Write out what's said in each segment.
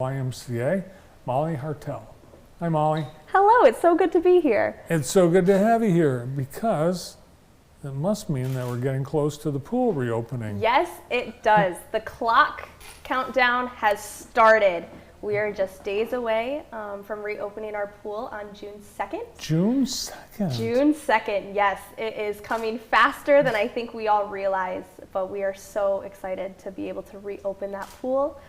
YMCA, Molly Hartel. Hi, Molly. Hello, it's so good to be here. It's so good to have you here because it must mean that we're getting close to the pool reopening. Yes, it does. The clock countdown has started. We are just days away from reopening our pool on June 2nd. June 2nd? June 2nd, yes. It is coming faster than I think we all realize, but we are so excited to be able to reopen that pool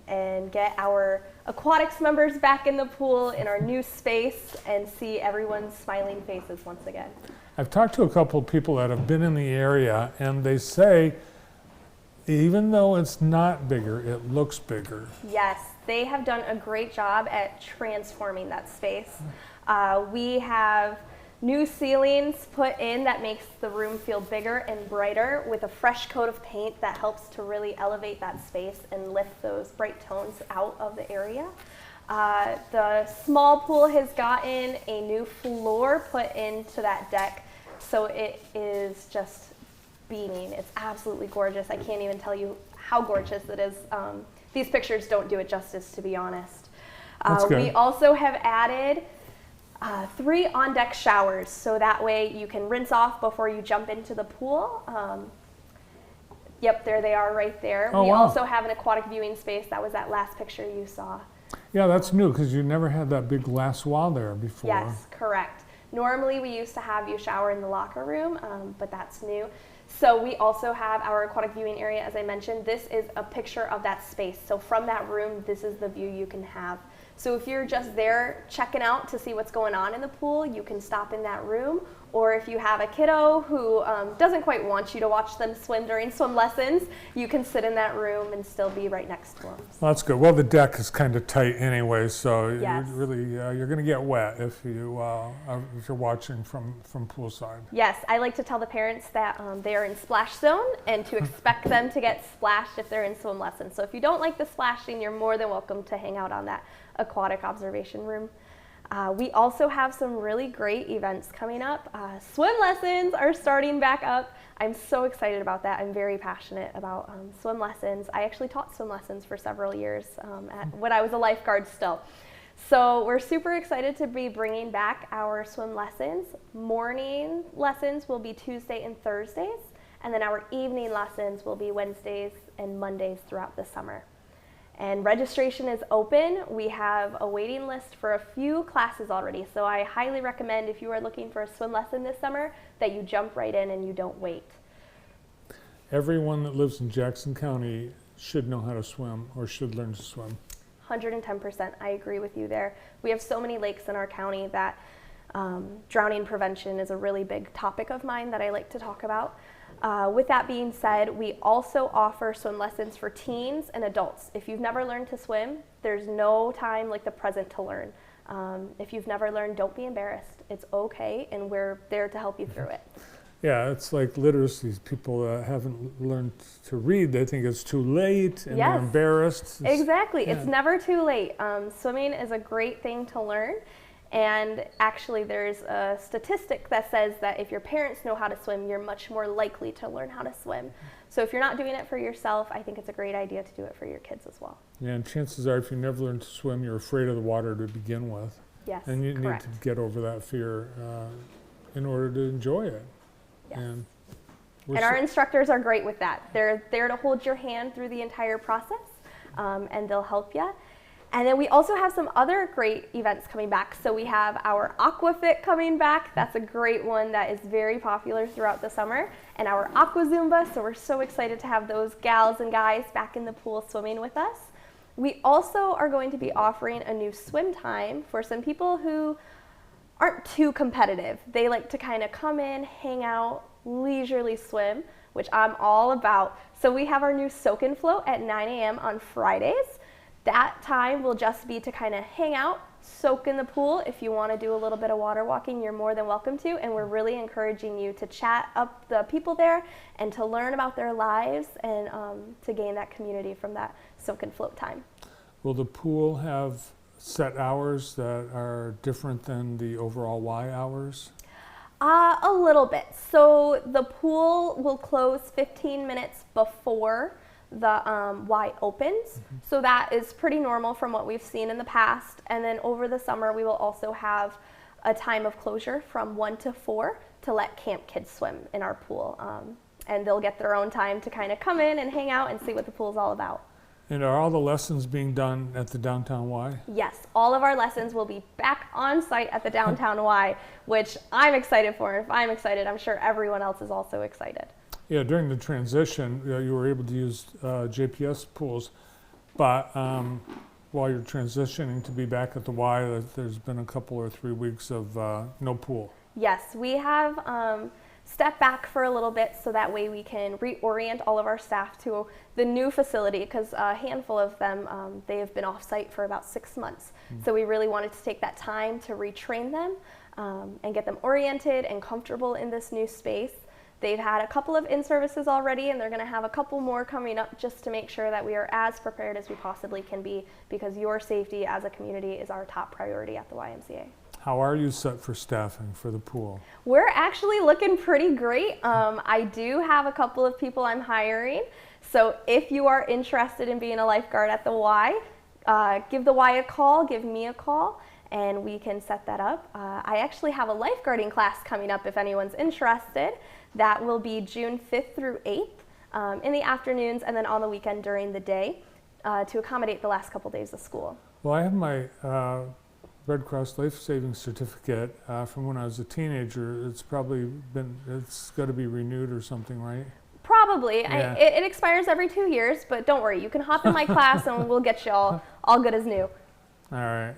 and get our aquatics members back in the pool in our new space and see everyone's smiling faces once again. I've talked to a couple of people that have been in the area, and they say even though it's not bigger, it looks bigger. Yes, they have done a great job at transforming that space. We have new ceilings put in that makes the room feel bigger and brighter with a fresh coat of paint that helps to really elevate that space and lift those bright tones out of the area. The small pool has gotten a new floor put into that deck, so it is just beaming. It's absolutely gorgeous. I can't even tell you how gorgeous it is. These pictures don't do it justice, to be honest. We also have added 3 on-deck showers, so that way you can rinse off before you jump into the pool. Yep, there they are right there. Oh, we wow. also have an aquatic viewing space. That was that last picture you saw. Yeah, that's new because you never had that big glass wall there before. Yes, correct. Normally we used to have you shower in the locker room, but that's new. So we also have our aquatic viewing area, as I mentioned. This is a picture of that space. So from that room, this is the view you can have. So if you're just there checking out to see what's going on in the pool, you can stop in that room. Or if you have a kiddo who doesn't quite want you to watch them swim during swim lessons, you can sit in that room and still be right next to them. Well, that's good. Well, the deck is kind of tight anyway, so Yes. you're going to get wet if you're watching from poolside. Yes, I like to tell the parents that they are in splash zone and to expect them to get splashed if they're in swim lessons. So if you don't like the splashing, you're more than welcome to hang out on that aquatic observation room. We also have some really great events coming up. Swim lessons are starting back up. I'm so excited about that. I'm very passionate about swim lessons. I actually taught swim lessons for several years when I was a lifeguard still. So we're super excited to be bringing back our swim lessons. Morning lessons will be Tuesday and Thursdays, and then our evening lessons will be Wednesdays and Mondays throughout the summer. And registration is open. We have a waiting list for a few classes already, so I highly recommend if you are looking for a swim lesson this summer that you jump right in and you don't wait. Everyone that lives in Jackson County should know how to swim or should learn to swim. 110%, I agree with you there. We have so many lakes in our county that drowning prevention is a really big topic of mine that I like to talk about. With that being said, we also offer swim lessons for teens and adults. If you've never learned to swim, there's no time like the present to learn. If you've never learned, don't be embarrassed. It's okay, and we're there to help you through it. Yeah, it's like literacy. People haven't learned to read. They think it's too late, and they're embarrassed. Exactly. It's never too late. Swimming is a great thing to learn. And actually, there's a statistic that says that if your parents know how to swim, you're much more likely to learn how to swim. So if you're not doing it for yourself, I think it's a great idea to do it for your kids as well. Yeah, and chances are if you never learned to swim, you're afraid of the water to begin with. Yes, and you correct. need to get over that fear in order to enjoy it. Yes. And our instructors are great with that. They're there to hold your hand through the entire process, and they'll help you. And then we also have some other great events coming back. So we have our Aquafit coming back. That's a great one that is very popular throughout the summer. And our Aqua Zumba, so we're so excited to have those gals and guys back in the pool swimming with us. We also are going to be offering a new swim time for some people who aren't too competitive. They like to kind of come in, hang out, leisurely swim, which I'm all about. So we have our new Soak and Float at 9 a.m. on Fridays. That time will just be to kind of hang out, soak in the pool. If you want to do a little bit of water walking, you're more than welcome to. And we're really encouraging you to chat up the people there and to learn about their lives and to gain that community from that soak and float time. Will the pool have set hours that are different than the overall Y hours? A little bit. So the pool will close 15 minutes before the Y opens. So that is pretty normal from what we've seen in the past. And then over the summer, we will also have a time of closure from 1 to 4 to let camp kids swim in our pool. And they'll get their own time to kind of come in and hang out and see what the pool's all about. And are all the lessons being done at the downtown Y? Yes, all of our lessons will be back on site at the downtown Y, which I'm excited for. If I'm excited, I'm sure everyone else is also excited. Yeah, during the transition, you were able to use JPS pools, but while you're transitioning to be back at the Y, there's been a couple or 3 weeks of no pool. Yes, we have stepped back for a little bit so that way we can reorient all of our staff to the new facility, because a handful of them, they have been off site for about 6 months. So we really wanted to take that time to retrain them and get them oriented and comfortable in this new space. They've had a couple of in-services already, and they're going to have a couple more coming up just to make sure that we are as prepared as we possibly can be, because your safety as a community is our top priority at the YMCA. How are you set for staffing for the pool? We're actually looking pretty great. I do have a couple of people I'm hiring. So if you are interested in being a lifeguard at the Y, give the Y a call, give me a call, and we can set that up. I actually have a lifeguarding class coming up if anyone's interested. That will be June 5th through 8th in the afternoons, and then on the weekend during the day to accommodate the last couple days of school. Well, I have my Red Cross Life Saving Certificate from when I was a teenager. It's got to be renewed or something, right? Probably. Yeah. It expires every 2 years, but don't worry, you can hop in my class and we'll get you all good as new. All right.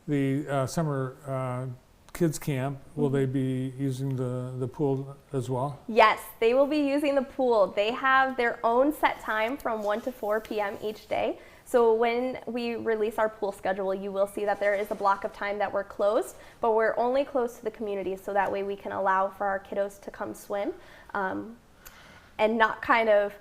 The summer kids camp, will they be using the pool as well? Yes, they will be using the pool. They have their own set time from 1 to 4 p.m. each day. So when we release our pool schedule, you will see that there is a block of time that we're closed, but we're only closed to the community, so that way we can allow for our kiddos to come swim and not kind of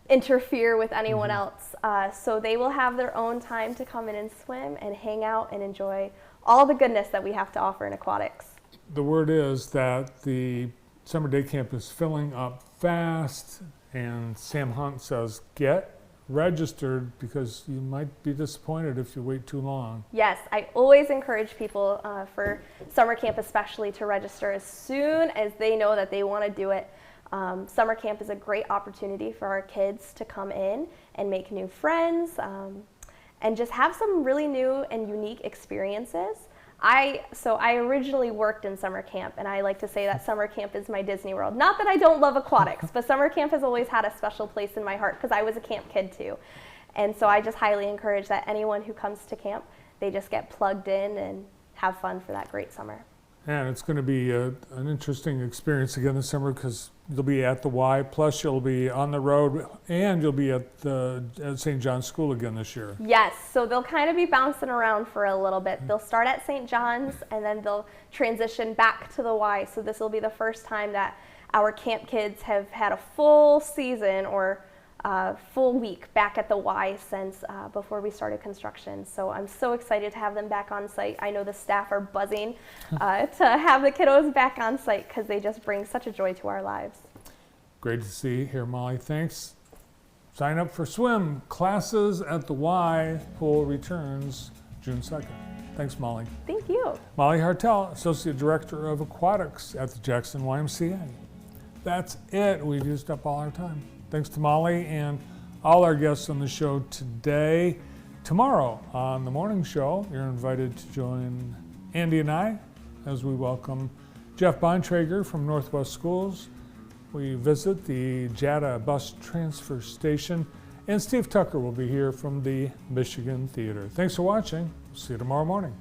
interfere with anyone else. So they will have their own time to come in and swim and hang out and enjoy all the goodness that we have to offer in aquatics. The word is that the summer day camp is filling up fast, and Sam Hunt says get registered because you might be disappointed if you wait too long. Yes, I always encourage people for summer camp especially to register as soon as they know that they want to do it. Summer camp is a great opportunity for our kids to come in and make new friends and just have some really new and unique experiences. So I originally worked in summer camp, and I like to say that summer camp is my Disney World. Not that I don't love aquatics, but summer camp has always had a special place in my heart because I was a camp kid too. And so I just highly encourage that anyone who comes to camp, they just get plugged in and have fun for that great summer. And it's going to be an interesting experience again this summer because you'll be at the Y, plus you'll be on the road, and you'll be at St. John's School again this year. Yes, so they'll kind of be bouncing around for a little bit. They'll start at St. John's, and then they'll transition back to the Y. So this will be the first time that our camp kids have had a full season or full week back at the Y since before we started construction. So I'm so excited to have them back on site. I know the staff are buzzing to have the kiddos back on site because they just bring such a joy to our lives. Great to see you here, Molly. Thanks. Sign up for swim classes at the Y. Pool returns June 2nd. Thanks, Molly. Thank you. Molly Hartel, Associate Director of Aquatics at the Jackson YMCA. That's it. We've used up all our time. Thanks to Molly and all our guests on the show today. Tomorrow on the morning show, you're invited to join Andy and I as we welcome Jeff Bontrager from Northwest Schools. We visit the JATA bus transfer station, and Steve Tucker will be here from the Michigan Theater. Thanks for watching. See you tomorrow morning.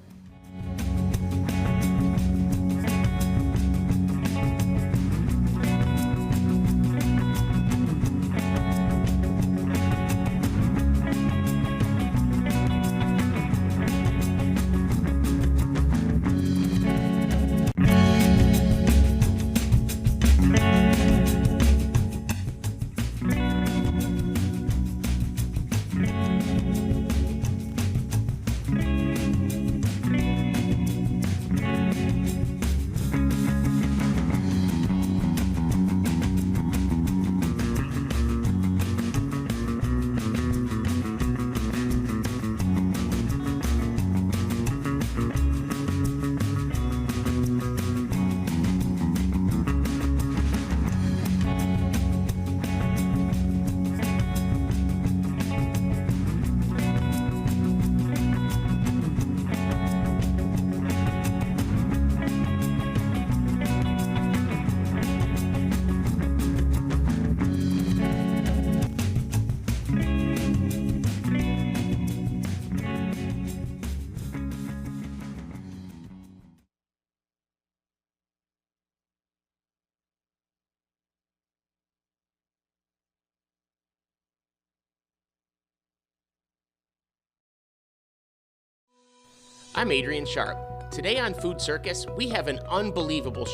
I'm Adrian Sharp. Today on Food Circus, we have an unbelievable